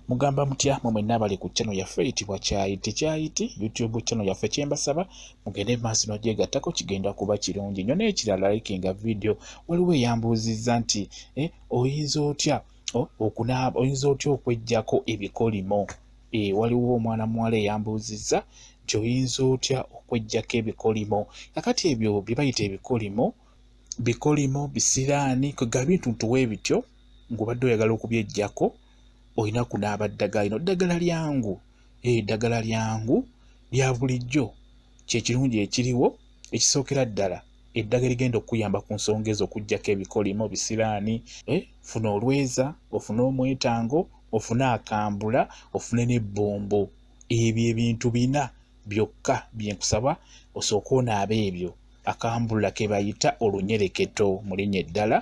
Mugamba mutya mwe mwenna abali ku channel yaffe eyitibwa Kyayiti YouTube channel yaffe kyembasaba mugende maaso n'ogyegattako kigenda kuba kirungi nnyo n'ekirala likinga video waliwo eyambuuzizza nti oyinza otya okweggyako ebikolimo waliwo omwana muwala eyambuuzizza nti oyinza otya okweggyako ebikolimo kakati ebyo bye bayita bikolimo bisiraani kwegala bintu ntuwe bityo ng'obadde oyagala okubyeggyako olina kunaaba ddagala lino ddagala lyangu lya bulijjo kyekirungi ekiriwo ekisookera ddala eddagala ligenda okuyamba ku nsonga ezo okuggyako ebikolimo bisiraani funa olweza ofune omwetango ofune akambula ofune n'ebbombo ebyo ebintu bina byokka byenkusaba osooke onaabe ebyo akambula ke bayita olunyereketo mu linnya eddala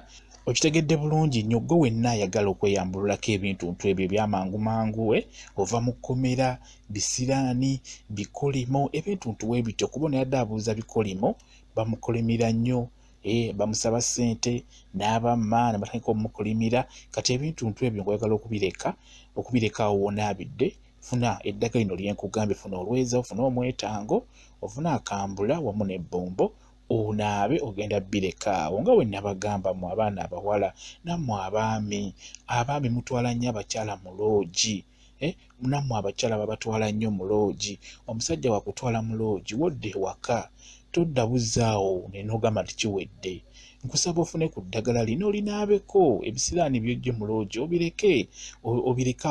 okitegedde bulungi nnyo gwe wenna ayagala okweyambululako ebintu ebyo ebyamangu mangu ova mu kkomera bisiraani bikolimo ebintu ebityo kuba yadde abuuza bikolimo bamukolimira nnyo bamusaba ssente n'abamma ne batandika omukolimira kati ebintu ebyo nkwagala okubireka awo wonaabidde funa eddagala lino lyenkugambye funa olweza ofune omwetango ofune akambula wamu n'ebbombo onaabe ogenda bireka awo nga wenna bagamba mu abaana abawala nammwe abaami mutwala nnyo abakyala mu loogi nammwe abakyala babatwala nnyo mu loogi omusajja wakutwala mu loogi wodde ewaka todda buzaawo nenogamba nti kiwedde nkusaba ofune ku ddagala lino olinaabeko ebisiraani byojje mu loogi obireke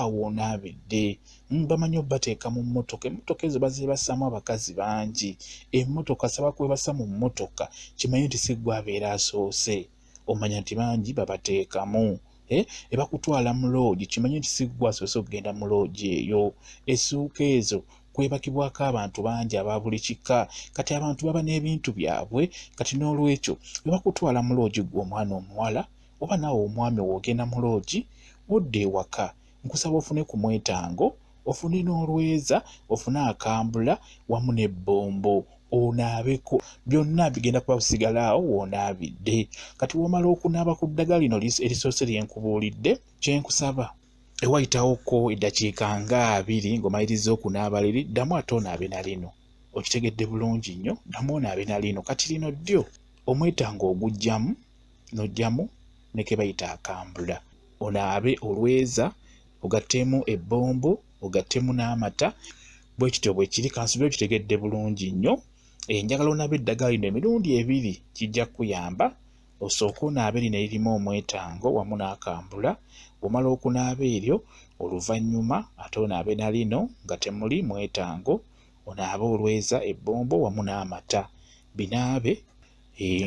awo onaabidde bamanyi obbateeka mu mmotoka emmotoka ezo bazeebasaamu abakazi bangi emmotoka saba kwebasa mu mmotoka kimanyi nti si gwe abeera asoose omanya nti bangi babateekamu ebakutwala mu loogi kimanyi nti si gwe asoose okugenda mu loogi eyo essuuka ezo kwebakibwako abantu bangi aba buli kika kati abantu baba n'ebintu byabwe kati n'olwekyo ebakutwala mu loogi gwe omwana omuwala oba naawe omwami woogenda mu loogi wodde ewaka nkusaba ofune ku mwetango ofune n'olweza ofune akambula wamu n'ebbombo onaabeko byonna bigenda kuba bisigala awo woonaabidde kati womala okunaaba ku ddagala lino erisoose lyenkubuulidde kyenkusaba ewayitawoko eddakiika nga 2 ng'omaliriza okunaaba liri ddamu ate onaabe na lino okitegedde bulungi nnyo ddamu onaabe na lino kati lino ddyo omwetango ogugyamu n'oggyamu ne ke bayita akambula onaabe olweza ogattemu ebbombo ogattemu n'amata bwe kityo bwe kiri kansubire okitegedde bulungi nnyo njagala onaabe eddagala lino emirundi 2 kijja kuyamba osooke onaabe lino eririmu omwetango wamu n'akambula omala okunaaba eryo oluvannyuma ate onaabe na lino nga temuli mwetango onaabe olweza ebbombo wamu n'amata binaabe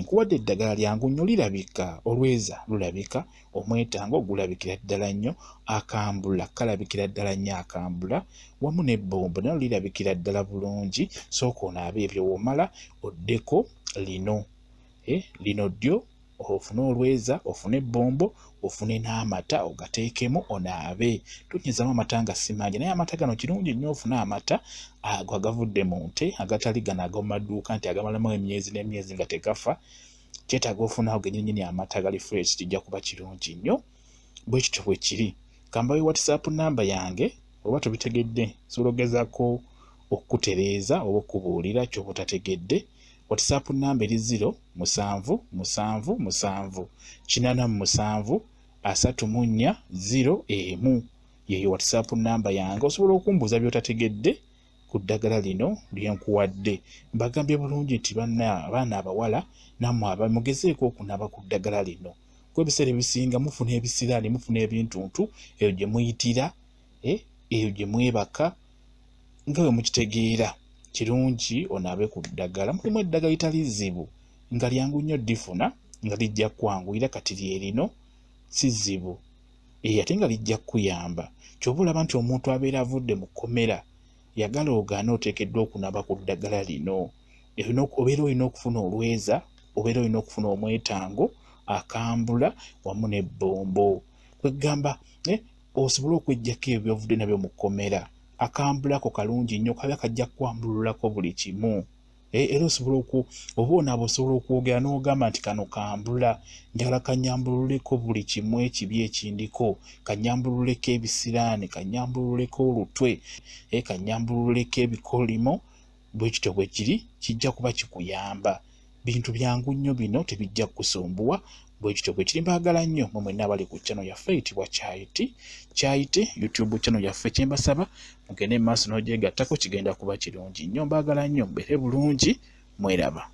nkuwadde eddagala lyangu nnyo lirabika olweza lulabika omwetango gulabikira ddala nnyo akambula kalabikira ddala nnyo akambula wamu n'ebbombo nalo lirabikira ddala bulungi sooka onaabe ebyo womala oddeko lino lino ddyo ofune olweza ofune ebbombo ofune n'amata ogateekemu onaabe tonyezamu amata nga si mangi naye amata gano kirungi nnyo ofune amata ago agavudde mu nte agatali gano ag'omu maduuka nti agamalamu emyezi n'emyezi nga tegafa kyetaaga ofunawo gennyini amata gali fresh kijja kuba kirungi nnyo bwe kityo bwe kiri kambayo WhatsApp namba yange oba tobitegedde sobola ogezaako okukutereeza oba okubuulira ky'oba otategedde WhatsApp namba eri 0778734 yeyo WhatsApp namba yange osobola okumbuuza by'otategedde ku ddagala lino lyenkuwadde mbagambye bulungi nti abaana abawala nammwe abamugezeeko okunaaba ku ddagala lino kwebiseera ebisinga mufuna ebisiraani mufuna ebintuntu eyo gye muyitira eyo gye mwebaka nga bwe mukitegeera kirungi onaabe ku ddagala mulimu eddagala litali zibu nga lyangu nnyo ddifuna nga lijja kwanguyira kati lyerino si zibu ate nga lijja kuyamba ky'oba olaba nti omuntu abeera avudde mu kkomera yagala ogaana oteekeddwa okunaaba ku ddagala lino obeera olina okufuna olweza obeera olina okufuna omwetango akambula wamu n'ebbombo kwegamba osobole okweggyako ebyo by'ovudde nabyo mu kkomera akambulako kalungi nnyo kaba kajja kwambululako buli kimu era osobola oba onaabosobola okwogera n'ogamba nti kano kambula, njagala kanyambululeko buli kimu ekibi ekindiko, kanyambululeko ebisiraani, kanyambululeko olutwe, kanyambululeko ebikolimo, bwe kityo bwe kiri, kijja kuba kikuyamba. Bintu byangu nnyo bino, tebijja kusumbuwa. Bwe kityo bwe kiri, mbaagala nnyo mmwe mwenna abali ku channel yaffe eyitibwa Kyayite YouTube channel yaffe. Kye mbasaba mugende mu maaso n'ogyegattako, kigenda kuba kirungi nnyo. Mbaagala nnyo, mbeere bulungi, mweraba.